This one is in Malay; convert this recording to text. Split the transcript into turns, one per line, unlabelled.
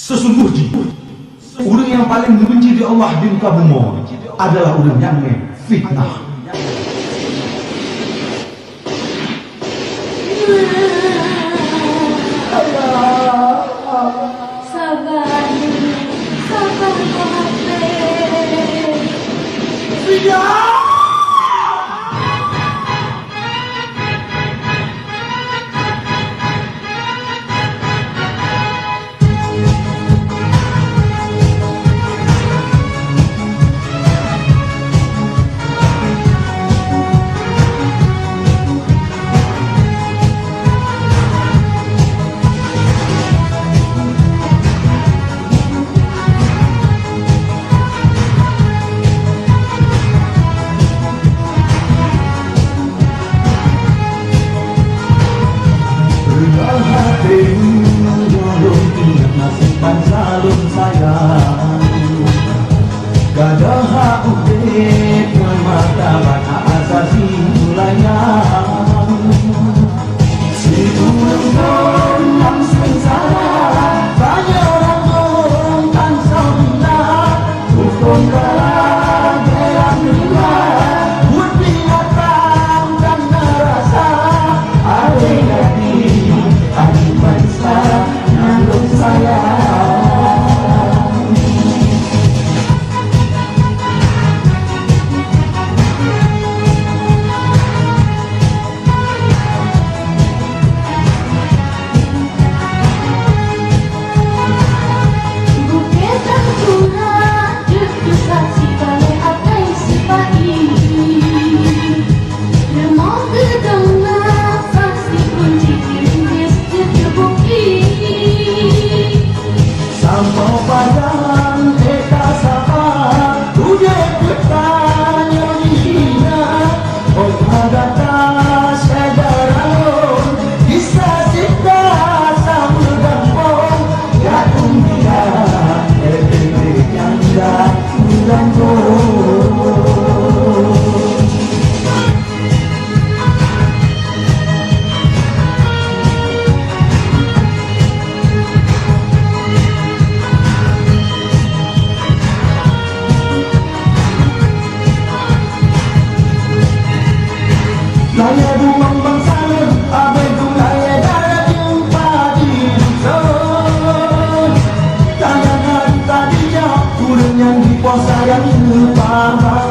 Sesungguhnya orang yang paling dibenci di Allah di muka bumi adalah orang yang fitnah.
Sabar, sabar Muhammad.
Tidak. Salum sayang gada hak ukit mematakan asasi layang si burung yang sengsara banyak orang turun tan saudara hukum kalah gerak gerak buat binatang dan nerasa ada hati ada bangsa nanggung sayang. Laya buang bangsa abe gulaya darah jumpa di dusun. Tangan hari tadi jauh kurang yang dipuasa yang lupa.